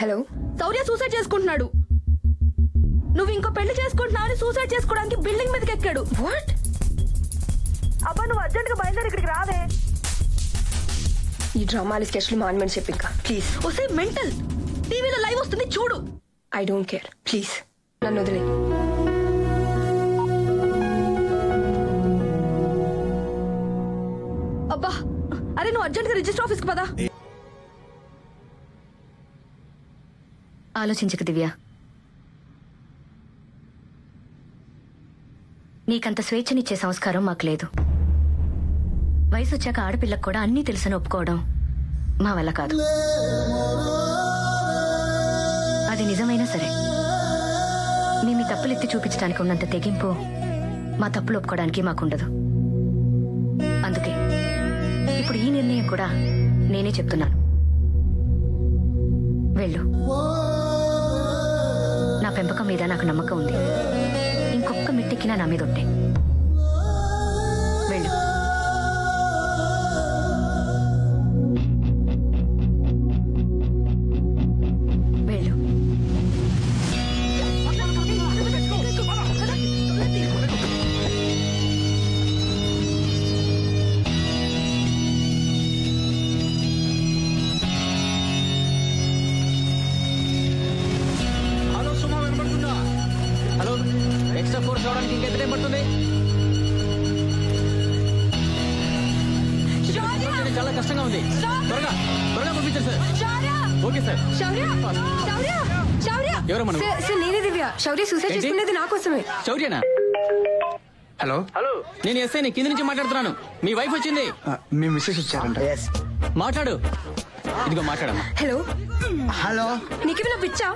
Hello, శౌర్య suicide చేసుకుంటున్నాడు. నువ్వు ఇంకో పెళ్లి చేసుకుంటున్నావు అని సూసైడ్ చేసుకోవడానికి బిల్డింగ్ మీదకి ఎక్కాడు. వాట్? అబ్బా నువ్వు అర్జెంట్ గా బయలుదేరి ఇక్కడికి రావే. ఈ డ్రామాలు స్కెచ్లు మానమని చెప్పి ఇంకా ప్లీజ్. వస్తే మెంటల్, టీవీలో లైవ్ వస్తుంది చూడు. ఐ డోంట్ కేర్, ప్లీజ్ నన్ను వదిలే. అబ్బా అరే నువ్వు అర్జెంట్ గా రిజిస్టర్ ఆఫీస్ కి పదా. ఆలోచించక దివ్య, నీకంత స్వేచ్ఛనిచ్చే సంస్కారం మాకు లేదు. వయసు వచ్చాక ఆడపిల్లకు కూడా అన్నీ తెలుసని ఒప్పుకోవడం మా వల్ల కాదు. అది నిజమైనా సరే మీ మీ తప్పులు ఎత్తి చూపించడానికి ఉన్నంత తెగింపు మా తప్పులు ఒప్పుకోవడానికి మాకుండదు. అందుకే ఇప్పుడు ఈ నిర్ణయం కూడా నేనే చెప్తున్నాను. వెళ్ళు. నా పెంపకం మీద నాకు నమ్మకం ఉంది. ఇంకొక్క మిట్టెక్కినా నా మీద ఉంటే వెళ్ళు. వెళ్ళు. ఎక్స్ట్రా ఫోర్స్ రావడానికి ఇంకెంత టైం పడుతుంది? చాలా కష్టంగా ఉంది. త్వరగా త్వరగా పంపించారు సార్. Okay sir. ఎవరమ్మా నువ్వు? నేనే దివ్య. శౌర్య సూసైడ్ చేసుకునేది నా కోసమే. శౌర్యనా? హలో హలో, నేను ఎస్ఐని కింద నుంచి మాట్లాడుతున్నాను. మీ వైఫ్ వచ్చింది. మీ మిస్సెస్ వచ్చారంట. మాట్లాడు. ఇదిగో మాట్లాడమ్మా. హలో హలో, నీకేమైనా పిచ్చా?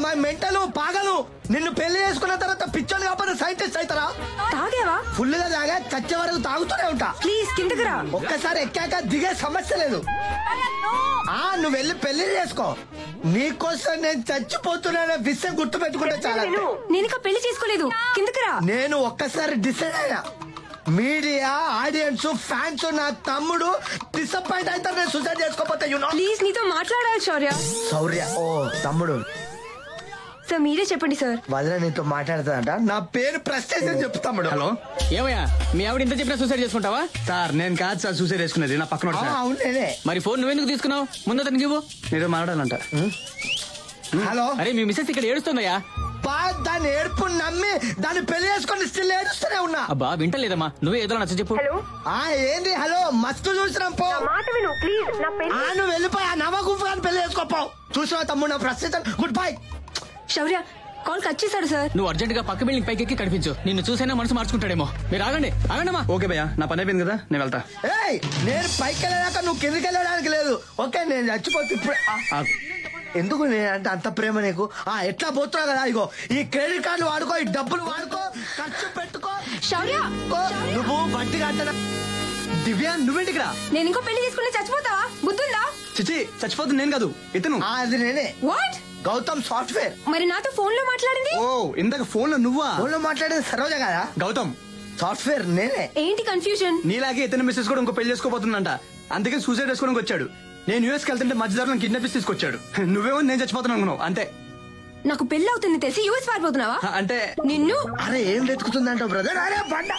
మా మెంటలు పాగలు. నిన్ను పెళ్లి చేసుకున్న తర్వాత పిచ్చోని కాకపోతే సైంటిస్ట్ అవుతారా? తాగేవా? ఫుల్ గా తాగా చచ్చే వరకు తాగుతూనే ఉంటా. ప్లీజ్ కిందకి రా. ఒక్కసారి ఎక్కాక దిగే సమస్య లేదు. నువ్వు వెళ్ళి పెళ్లి చేసుకో. నీకోసం నేను చచ్చిపోతున్నానే విషయం గుర్తు పెట్టుకుంటే చాలా. నేను ఇంకా పెళ్లి చేసుకోలేదు. కిందకి రా. నేను ఒక్కసారి డిసైడ్ అయ్యా. మీడియా, ఆడియన్స్, ఫ్యాన్స్ నా తమ్ముడు డిసప్పాయింట్ అవుతారు నేను సూసైడ్ చేసుకోపోతే. ప్లీజ్ నీతో మాట్లాడాలి శౌర్య. శౌర్య ఓ తమ్ముడు. సార్ మీరే చెప్పండి సార్. వదిన నీతో మాట్లాడుతుందంట. నా పేరు ప్రెస్టేజ్ అని చెప్పు తమ్ముడు. హలో, ఏమయ్యా మీ ఆవిడ ఇంత చెప్పినా సూసైడ్ చేసుకుంటావా? సార్ నేను కాదు సార్ సూసైడ్ చేసుకునేది, నా పక్కన. అవును నేనే. మరి ఫోన్ నువ్వెందుకు తీసుకున్నావు? ముందు అతనికి ఇవ్వు. మీరు మాట్లాడాలంట. హలో, అరే మీ మిస్సెస్ ఇక్కడ ఏడుస్తుందయ్యా. దాన్ని ఏడుపు నమ్మి దాన్ని పెళ్లి చేసుకుని స్టిల్ ఏడుస్తూనే ఉన్నా. అబ్బా వింటలేదమ్మా, నువ్వే ఏదో నచ్చ చెప్పు. ఏంది? హలో మస్తు చూసినాం పో. నువ్వు వెళ్ళిపోయా నవగుఫాన్ని పెళ్లి చేసుకోపోవు. చూసినా తమ్ముడు నా ప్రస్తుతం. Good bye. Shaurya call cut చేశాడు సార్. నువ్వు అర్జెంట్ గా పక్క బిల్డింగ్ పైకి ఎక్కి కనిపించు. నిన్ను చూసైనా మనసు మార్చుకుంటాడేమో. మీరు ఆగండి ఆగండమ్మా. ఓకే భయ్యా, నా పని అయిపోయింది కదా, నేను వెళ్తా. నేను పైకి వెళ్ళాక నువ్వు కిందకి వెళ్ళడానికి లేదు. ఓకే నేను చచ్చిపోతే ఇప్పుడే. ఎందుకు నేనంటే అంత ప్రేమ నీకు? ఎట్లా పోతున్నావు కదా, ఇగో ఈ క్రెడిట్ కార్డులు వాడుకో, ఈ డబ్బులు వాడుకో, ఖర్చు పెట్టుకో. శౌర్య నువ్వు వడ్డీ కట్టడా? దివ్య నువ్వేంటికి రా. నేను ఇంకో పెళ్లి చేసుకుని చచ్చిపోతావా? బుద్ధుందా? చిచి చచ్చిపోతుంది నేను కాదు, ఇతను. అది నేనే. వాట్? గౌతమ్ సాఫ్ట్వేర్. మరి నాతో ఫోన్ లో మాట్లాడింది? ఓ ఇందాక ఫోన్ లో నువ్వా? ఫోన్ లో మాట్లాడేది సరోజ కదా. గౌతమ్ సాఫ్ట్వేర్ నేనే. ఏంటి కన్ఫ్యూజన్? నీలాగే ఇతను మిస్సెస్ కూడా ఇంకో పెళ్లి చేసుకోబోతుందంట. అందుకే సూసైడ్ చేసుకోవడానికి వచ్చాడు. నేను యూఎస్ కి వెళ్తుంటే మధ్యదారులను కిడ్నాప్ తీసుకొచ్చాడు. నువ్వేమో నేను చచ్చిపోతాను అనుకున్నావు అంతే. నాకు పెళ్లి అవుతుంది తెలిసి యూఎస్ పారిపోతున్నావా? అంటే నిన్ను. అరే ఏం వెతుకుతుందంట బ్రదర్? అరే బండ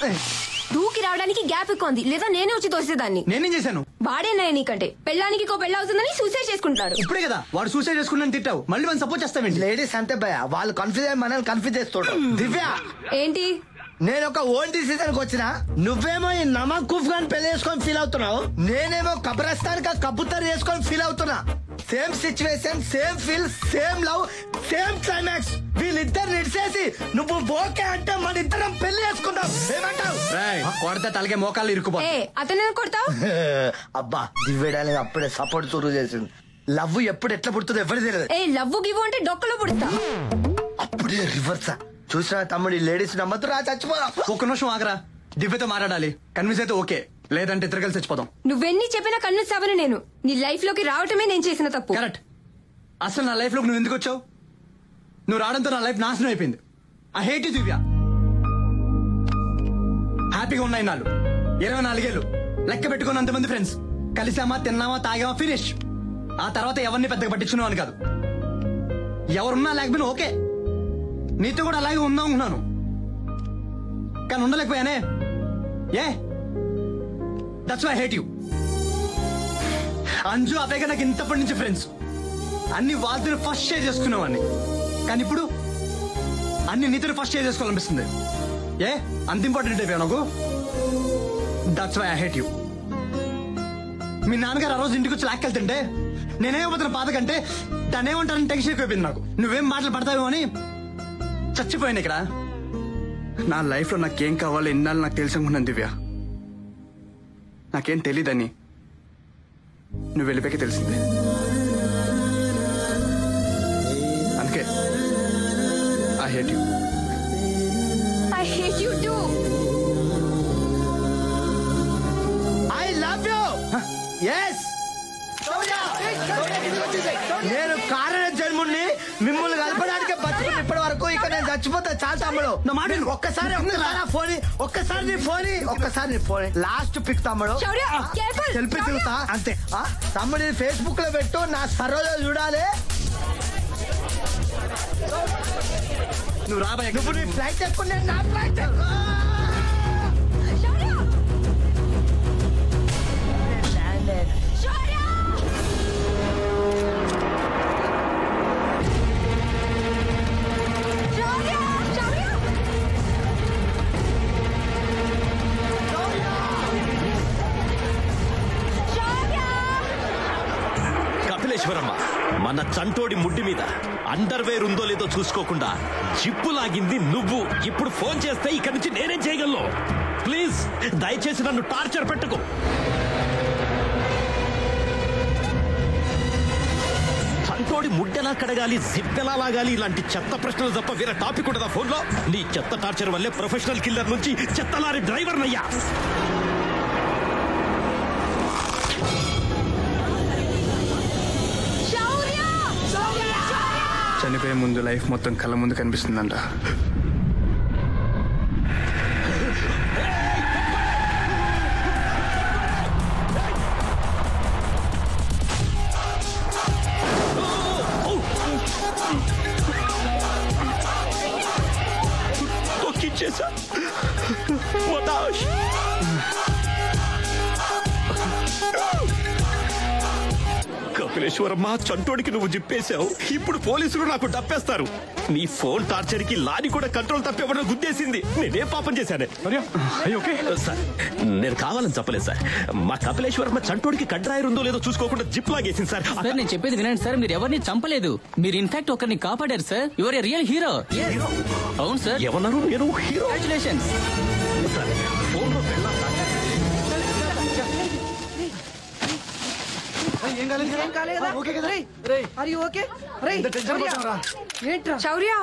దూకి రావడానికి గ్యాప్ ఎక్కువ ఉంది, లేదా నేనే వచ్చి తోసేదాన్ని. నేనేం చేశాను? వాడేనాయ నీకంటే పెళ్ళానికి ఇంకో పెళ్లి అవుతుందని సూసైడ్ చేసుకుంటాడు. ఇప్పుడే కదా వాడు సూసైడ్ చేసుకున్నాను తిట్టావు, మళ్ళీ మనం సపోర్ట్ చేస్తావేంటి? లేడీస్ అంతే భయ, వాళ్ళు కన్ఫ్యూజ్ అయ్యి మనల్ని కన్ఫ్యూజ్ చేస్తుండ్రు. దివ్య ఏంటి? నేను ఒక ఓన్ డిసిజన్ కి వచ్చిన. నువ్వేమో ఈ నమక్కుఫ్ గాని పెళ్లి చేసుకొని ఫీల్ అవుతున్నావు, నేనేమో కబ్రస్తాన్ కా కబూతర్ చేసుకొని ఫీల్ అవుతున్నా. Same situation, same feel, same love, same climax. వీళ్ళిద్దరు నిడిసేసి నువ్వు ఓకే అంటే మన ఇద్దరం పెళ్లి చేసుకుంటాం. ఏమంటావు? కొడితే తలకే మోకాళ్ళు ఇరుక్కుపో. అతను కొడతావు? అబ్బా దివ్యడానికి అప్పుడే సపోర్ట్ చురువు చేసింది. లవ్ ఎప్పుడు ఎట్లా పుడుతుందో ఎవరు తెలియదు. లవ్ గివ్ అంటే డొక్కలో పుడతా. అప్పుడే రివర్సా. చూసినా తమ్ముడు, ఈ లేడీస్ నమ్మద్దు రా, చచ్చిపోదా. ఒక్క నిమిషం ఆగరా, దివ్యతో మాట్లాడాలి. కన్విన్స్ అయితే ఓకే, లేదంటే ఇద్దరు కలిసి చచ్చిపోతాం. నువ్వెన్ని చెప్పినా కన్విన్స్ అవ్వను నేను. నీ లైఫ్ లోకి రావటమే నేను చేసిన తప్పు. కరెక్ట్. అసలు నా లైఫ్ లోకి నువ్వు ఎందుకు వచ్చావు? నువ్వు రావడంతో నా లైఫ్ నాశనం అయిపోయింది. ఐ హేట్ యు దివ్య. హ్యాపీగా ఉన్నాయి నాళ్ళు 24 ఏళ్ళు, లెక్క పెట్టుకుని అంతమంది ఫ్రెండ్స్, కలిసామా, తిన్నామా, తాగామా, ఫినిష్. ఆ తర్వాత ఎవరిని పెద్దగా పట్టించుకున్నావు అని కాదు. ఎవరున్నా లేకపోయినా ఓకే, నీతో కూడా అలాగే ఉందాం అనుకున్నాను, కానీ ఉండలేకపోయానే. ఏ that's why I hate you. Anju అవేగా నాకు ఇంతప్పటి నుంచి ఫ్రెండ్స్, అన్ని వాళ్ళతో ఫస్ట్ షేర్ చేసుకునేవాడిని, కానీ ఇప్పుడు అన్ని నీతో ఫస్ట్ షేర్ చేసుకోవాలనిపిస్తుంది. ఏ అంత ఇంపార్టెంట్ అయిపోయా నాకు. That's why I hate you. మీ నాన్నగారు ఆ రోజు ఇంటికి వచ్చి లాక్కెళ్తుంటే నేనేమవుతున్న బాధ కంటే తనేమంటానని టెన్షన్ ఎక్కువైపోయింది నాకు. నువ్వేం మాటలు పడతావేమో అని చచ్చిపోయాను ఇక్కడ. నా లైఫ్ లో నాకేం కావాలో ఇన్నాళ్ళు నాకు తెలుసుకున్నాను దివ్య. నాకేం తెలీదని నువ్వు వెళ్ళిపోయాక తెలిసిందే. అందుకే I hate you. I hate you too. I love you. Yes, నేను కారణ జన్ముడిని, మిమ్మల్ని కలపడానికి బతుకుని ఇప్పటి వరకు. ఇక నేను చచ్చిపోతా చాలా తమ్ముడు. నా మాట విను. ఒక్కసారి నీ ఫోన్ లాస్ట్ పిక్ తమ్ముడు. శౌర్య, careful. సెల్ఫీ తిరుగుతా అంతే. తమ్ముడు ఫేస్బుక్ లో పెట్టు, నా సర్వలో చూడాలి. నువ్వు రాబాయ్. నువ్వు నీ ఫ్లైట్ ఎక్కువ, నేను నా ఫ్లైట్ ఎక్కువ. శౌర్య! శౌర్య! శౌర్య! శౌర్య! శౌర్య! కపిలేశ్వరమ్మ, మన చంటోడి ముడ్డి మీద అండర్వేర్ ఉందో లేదో చూసుకోకుండా జిప్పు లాగింది నువ్వు. ఇప్పుడు ఫోన్ చేస్తే ఇక్కడి నుంచి నేనేం చేయగలను? ప్లీజ్ దయచేసి నన్ను టార్చర్ పెట్టుకో. చంటోడి ముడ్డెలా కడగాలి, జిప్ ఎలా లాగాలి, ఇలాంటి చెత్త ప్రశ్నలు తప్ప వేరే టాపిక్ ఉండదా ఫోన్ లో? నీ చెత్త టార్చర్ వల్లే ప్రొఫెషనల్ కిల్లర్ నుంచి చెత్త లారీ డ్రైవర్ నయ్యా. చనిపోయే ముందు లైఫ్ మొత్తం కళ్ళ ముందు కనిపిస్తుందంట. తొక్కిచ్చేసా. కపిలేశ్వరమ్మ, చంటోడికి నువ్వు జిప్పేశావు, ఇప్పుడు పోలీసులు నాకు డప్పేస్తారు. నీ ఫోన్ టార్చర్ కి లారీ కూడా కంట్రోల్ తప్పేవడం గుద్దేసింది. నేనే పాపం చేశానే. సార్, నేను కావాలని చెప్పలేదు సార్. మా కపిలేశ్వరమ్మ చంటోడికి కడ్రాయర్ ఉందో లేదో చూసుకోకుండా జిప్ లాగేసింది సార్. సార్ నేను చెప్పేది వినండి సార్, మీరు ఎవరిని చంపలేదు, మీరు ఇన్ఫాక్ట్ ఒకరిని కాపాడారు sir. Your A real hero. అవును సార్. ఏమన్నారు? నేను హీరో? Congratulations sir. ఫోన్ లో శౌర్య!